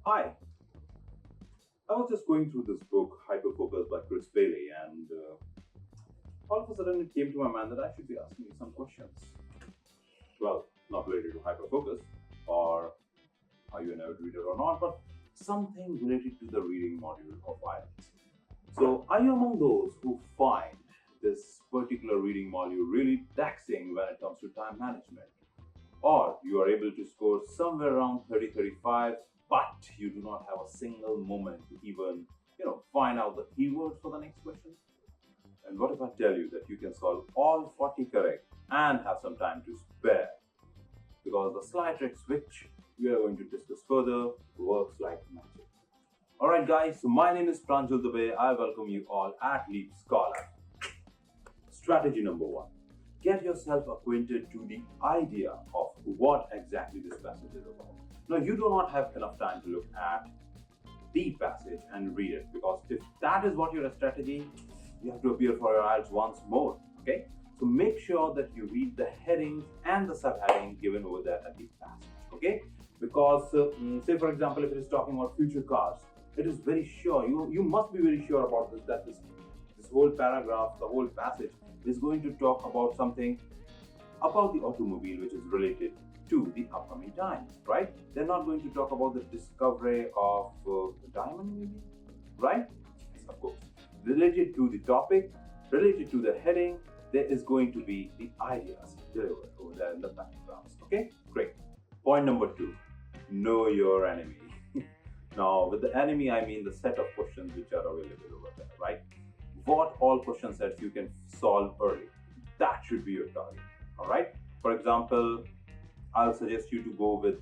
Hi, I was just going through this book, Hyperfocus by Chris Bailey, and all of a sudden it came to my mind that I should be asking you some questions. Well, not related to hyperfocus or are you an avid reader or not, but something related to the reading module of IELTS. So, are you among those who find this particular reading module really taxing when it comes to time management? Or you are able to score somewhere around 30-35, but you do not have a single moment to even find out the keywords for the next question? And what if I tell you that you can solve all 40 correct and have some time to spare? Because the slide tricks which we are going to discuss further works like magic. Alright guys, so my name is Pranjal Dubey. I welcome you all at Leap Scholar. Strategy number 1. Get yourself acquainted to the idea of what exactly this passage is about. Now, you do not have enough time to look at the passage and read it, because if that is what your strategy, you have to appear for your IELTS once more. Okay, so make sure that you read the headings and the subheading given over there at the passage. Okay, because say for example, if it is talking about future cars, it is very sure you must be very sure about this that this whole paragraph, the whole passage is going to talk about something about the automobile which is related to the upcoming times, right? They're not going to talk about the discovery of the diamond, maybe, right? Yes, of course. Related to the topic, related to the heading, there is going to be the ideas delivered over there in the paragraphs. Okay, great. Point number 2, know your enemy. Now, with the enemy, I mean the set of questions which are available over there, right? What all question sets you can solve early. That should be your target. All right. For example, I'll suggest you to go with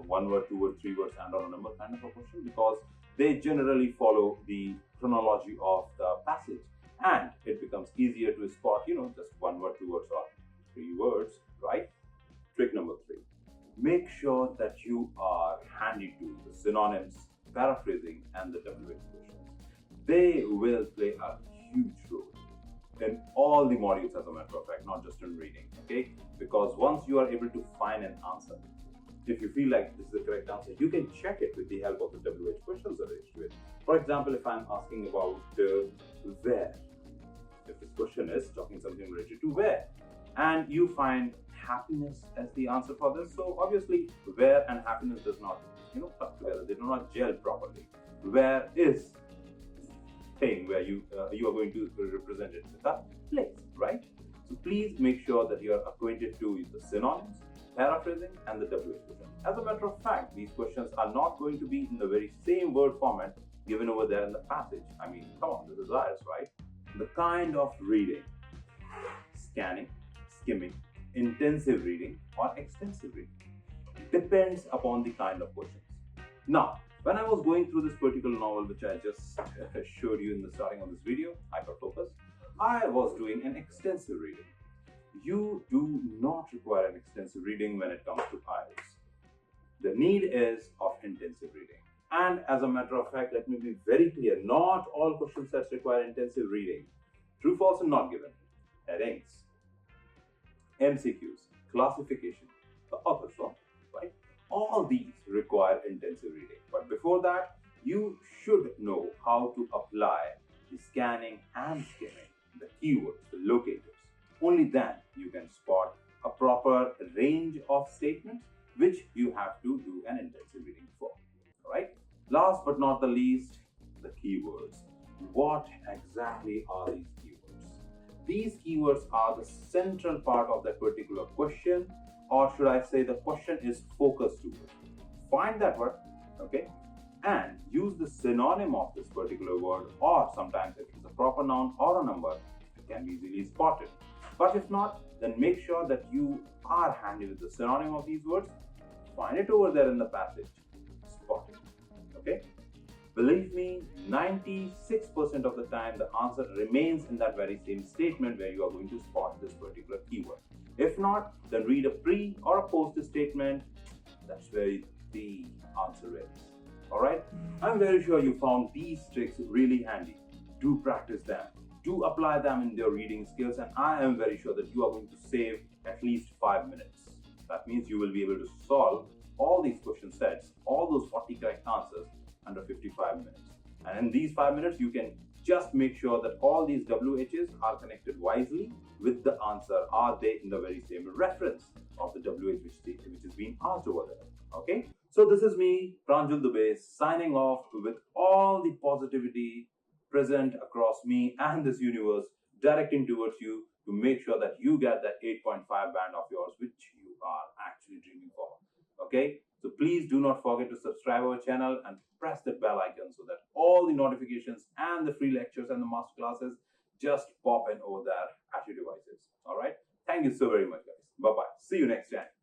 one word, two word, three words, and or a number kind of a question, because they generally follow the chronology of the passage, and it becomes easier to spot, just one word, two words, or three words, right? Trick number 3. Make sure that you are handy to the synonyms, paraphrasing, and the WH questions. They will play a huge role in all the modules, as a matter of fact, not just in reading. Okay, because once you are able to find an answer, if you feel like this is the correct answer, you can check it with the help of the WH questions attached to it. For example, if I'm asking about where, if this question is talking something related to where, and you find happiness as the answer for this, so obviously where and happiness does not come together, they do not gel properly. Where is thing where you are going to represent it with a place, right? So please make sure that you are acquainted to the synonyms, paraphrasing, and the WH question. As a matter of fact, these questions are not going to be in the very same word format given over there in the passage. I mean, come on, this is IELTS, right? The kind of reading: scanning, skimming, intensive reading, or extensive reading, depends upon the kind of questions. Now, when I was going through this particular novel, which I just showed you in the starting of this video, Hyperfocus, I was doing an extensive reading. You do not require an extensive reading when it comes to IELTS. The need is of intensive reading. And as a matter of fact, let me be very clear, not all question sets require intensive reading. True, false, and not given. Headings, MCQs, classification, the author's law, right? All these require intensive reading. But before that, you should know how to apply the scanning and skimming, the keywords, the locators. Only then you can spot a proper range of statements which you have to do an intensive reading for. Alright? Last but not the least, the keywords. What exactly are these keywords? These keywords are the central part of that particular question, or should I say the question is focused towards. Find that word, okay, and use the synonym of this particular word, or sometimes if it is a proper noun or a number, it can be easily spotted. But if not, then make sure that you are handy with the synonym of these words. Find it over there in the passage, spot it, okay. Believe me, 96% of the time the answer remains in that very same statement where you are going to spot this particular keyword. If not, then read a pre or a post statement. That's where the answer is. Alright? I'm very sure you found these tricks really handy. Do practice them. Do apply them in your reading skills, and I am very sure that you are going to save at least 5 minutes. That means you will be able to solve all these question sets, all those 40 correct answers under 55 minutes. And in these 5 minutes, you can just make sure that all these WHs are connected wisely with the answer. Are they in the very same reference of the WH which is being asked over there? Okay. So this is me, Pranjul Dubey, signing off with all the positivity present across me and this universe, directing towards you to make sure that you get that 8.5 band of yours, which you are actually dreaming for. Okay. So please do not forget to subscribe our channel and press the bell icon so that all the notifications and the free lectures and the master classes just pop in over there at your devices. All right. Thank you so very much, guys. Bye bye. See you next time.